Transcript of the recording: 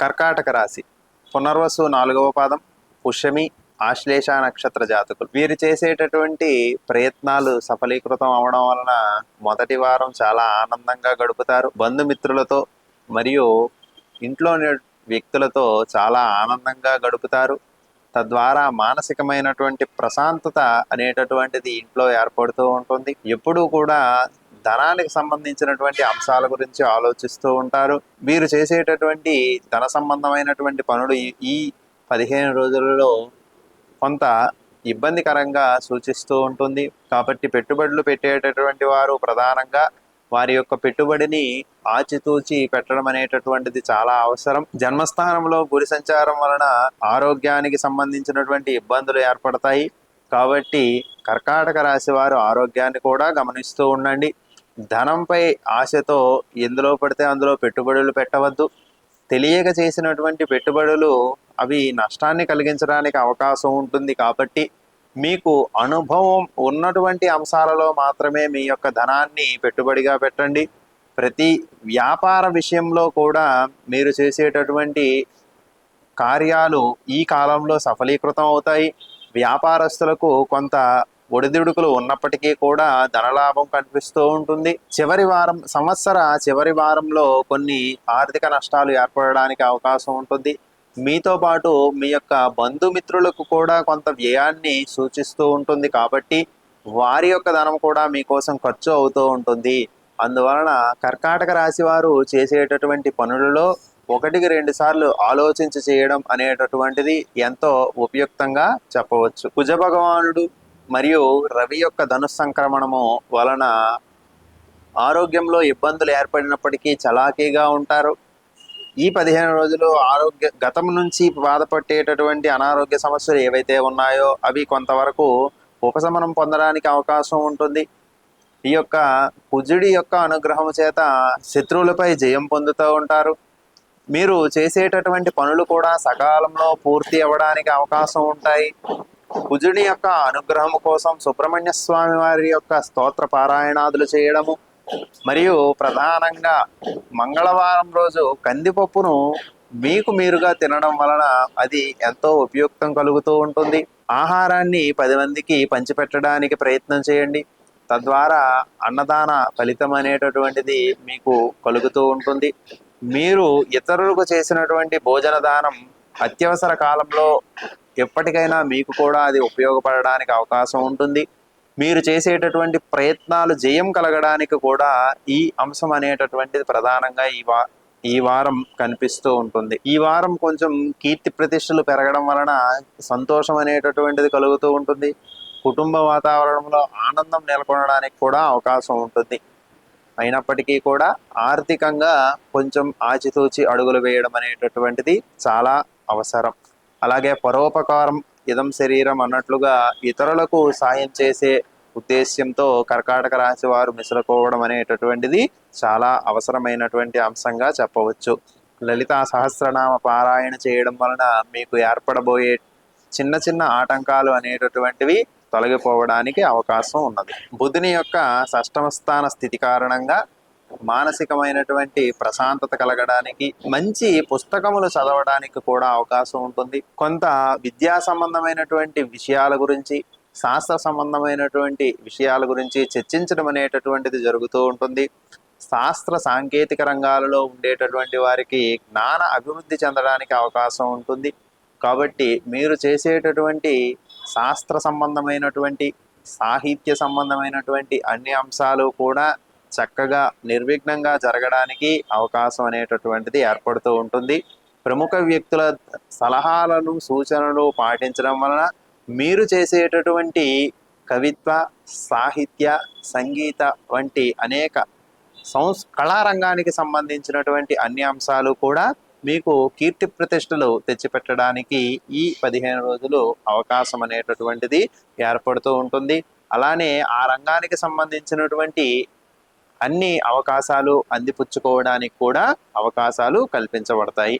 కర్కాటక రాశి పునర్వసు 4వ పాదం, పుష్యమి, ఆశ్లేష నక్షత్ర జాతకులు. వీరు చేసేటటువంటి ప్రయత్నాలు సఫలీకృతం అవడం వలన మొదటి వారం చాలా ఆనందంగా గడుపుతారు. బంధుమిత్రులతో మరియు ఇంట్లోని వ్యక్తులతో చాలా ఆనందంగా గడుపుతారు. తద్వారా మానసికమైనటువంటి ప్రశాంతత అనేటటువంటిది ఇంట్లో ఏర్పడుతూ ఉంటుంది. ఎప్పుడూ కూడా ధనానికి సంబంధించినటువంటి అంశాల గురించి ఆలోచిస్తూ ఉంటారు. వీరు చేసేటటువంటి ధన సంబంధమైనటువంటి పనులు ఈ 15 రోజులలో కొంత ఇబ్బందికరంగా సూచిస్తూ ఉంటుంది. కాబట్టి పెట్టుబడులు పెట్టేటటువంటి వారు ప్రధానంగా వారి యొక్క పెట్టుబడిని ఆచితూచి పెట్టడం అనేటటువంటిది చాలా అవసరం. జన్మస్థానంలో గురి సంచారం వలన ఆరోగ్యానికి సంబంధించినటువంటి ఇబ్బందులు ఏర్పడతాయి. కాబట్టి కర్కాటక రాశి వారు ఆరోగ్యాన్ని కూడా గమనిస్తూ ఉండండి. ధనంపై ఆశతో ఎందులో పడితే అందులో పెట్టుబడులు పెట్టవద్దు. తెలియక చేసినటువంటి పెట్టుబడులు అవి నష్టాన్ని కలిగించడానికి అవకాశం ఉంటుంది. కాబట్టి మీకు అనుభవం ఉన్నటువంటి అంశాలలో మాత్రమే మీ యొక్క ధనాన్ని పెట్టుబడిగా పెట్టండి. ప్రతి వ్యాపార విషయంలో కూడా మీరు చేసేటటువంటి కార్యాలు ఈ కాలంలో సఫలీకృతం అవుతాయి. వ్యాపారస్తులకు కొంత ఒడిదుడుకులు ఉన్నప్పటికీ కూడా ధనలాభం కనిపిస్తూ ఉంటుంది. సంవత్సర చివరి వారంలో కొన్ని ఆర్థిక నష్టాలు ఏర్పడడానికి అవకాశం ఉంటుంది. మీతో పాటు మీ యొక్క బంధుమిత్రులకు కూడా కొంత వ్యయాన్ని సూచిస్తూ ఉంటుంది. కాబట్టి వారి యొక్క ధనం కూడా మీకోసం ఖర్చు అవుతూ ఉంటుంది. అందువలన కర్కాటక రాశి వారు చేసేటటువంటి పనులలో 1-2 సార్లు ఆలోచించి చేయడం అనేటటువంటిది ఎంతో ఉపయుక్తంగా చెప్పవచ్చు. కుజ భగవానుడు మరియు రవి యొక్క ధనుస్సంక్రమణము వలన ఆరోగ్యంలో ఇబ్బందులు ఏర్పడినప్పటికీ చలాకీగా ఉంటారు. ఈ 15 రోజులు గతం నుంచి బాధపడేటటువంటి అనారోగ్య సమస్యలు ఏవైతే ఉన్నాయో అవి కొంతవరకు ఉపశమనం పొందడానికి అవకాశం ఉంటుంది. ఈ యొక్క కుజుడి యొక్క అనుగ్రహం చేత శత్రువులపై జయం పొందుతూ ఉంటారు. మీరు చేసేటటువంటి పనులు కూడా సకాలంలో పూర్తి అవ్వడానికి అవకాశం ఉంటాయి. కుజుడి యొక్క అనుగ్రహం కోసం సుబ్రహ్మణ్య స్వామి వారి యొక్క స్తోత్ర పారాయణాదులు చేయడము మరియు ప్రధానంగా మంగళవారం రోజు కందిపప్పును మీకు మీరుగా తినడం వలన అది ఎంతో ఉపయుక్తం కలుగుతూ ఉంటుంది. ఆహారాన్ని 10 మందికి పంచిపెట్టడానికి ప్రయత్నం చేయండి. తద్వారా అన్నదాన ఫలితం అనేటటువంటిది మీకు కలుగుతూ ఉంటుంది. మీరు ఇతరులకు చేసినటువంటి భోజన దానం అత్యవసర కాలంలో ఎప్పటికైనా మీకు కూడా అది ఉపయోగపడడానికి అవకాశం ఉంటుంది. మీరు చేసేటటువంటి ప్రయత్నాలు జయం కలగడానికి కూడా ఈ అంశం అనేటటువంటిది ప్రధానంగా ఈ వారం కనిపిస్తూ ఉంటుంది. ఈ వారం కొంచెం కీర్తి ప్రతిష్టలు పెరగడం వలన సంతోషం అనేటటువంటిది కలుగుతూ ఉంటుంది. కుటుంబ వాతావరణంలో ఆనందం నెలకొనడానికి కూడా అవకాశం ఉంటుంది. అయినప్పటికీ కూడా ఆర్థికంగా కొంచెం ఆచితూచి అడుగులు వేయడం అనేటటువంటిది చాలా అవసరం. అలాగే పరోపకారం ఇదం శరీరం అన్నట్లుగా ఇతరులకు సాయం చేసే ఉద్దేశ్యంతో కర్కాటక రాశి వారు మిసలుకోవడం అనేటటువంటిది చాలా అవసరమైనటువంటి అంశంగా చెప్పవచ్చు. లలితా సహస్రనామ పారాయణ చేయడం వలన మీకు ఏర్పడబోయే చిన్న చిన్న ఆటంకాలు అనేటటువంటివి తొలగిపోవడానికి అవకాశం ఉన్నది. బుధుని యొక్క 6వ స్థాన స్థితి కారణంగా మానసికమైనటువంటి ప్రశాంతత కలగడానికి, మంచి పుస్తకములు చదవడానికి కూడా అవకాశం ఉంటుంది. కొంత విద్యా సంబంధమైనటువంటి విషయాల గురించి, శాస్త్ర సంబంధమైనటువంటి విషయాల గురించి చర్చించడం అనేటటువంటిది జరుగుతూ ఉంటుంది. శాస్త్ర సాంకేతిక రంగాలలో ఉండేటటువంటి వారికి జ్ఞాన అభివృద్ధి చెందడానికి అవకాశం ఉంటుంది. కాబట్టి మీరు చేసేటటువంటి శాస్త్ర సంబంధమైనటువంటి, సాహిత్య సంబంధమైనటువంటి అన్ని అంశాలు కూడా చక్కగా నిర్విఘ్నంగా జరగడానికి అవకాశం అనేటటువంటిది ఏర్పడుతూ ఉంటుంది. ప్రముఖ వ్యక్తుల సలహాలను, సూచనలు పాటించడం వలన మీరు చేసేటటువంటి కవిత్వ, సాహిత్య, సంగీత వంటి అనేక కళారంగానికి సంబంధించినటువంటి అన్ని అంశాలు కూడా మీకు కీర్తి ప్రతిష్టలు తెచ్చిపెట్టడానికి ఈ 15 రోజులు అవకాశం అనేటటువంటిది ఏర్పడుతూ ఉంటుంది. అలానే ఆ రంగానికి సంబంధించినటువంటి అన్ని అవకాశాలు అందిపుచ్చుకోవడానికి కూడా అవకాశాలు కల్పించబడతాయి.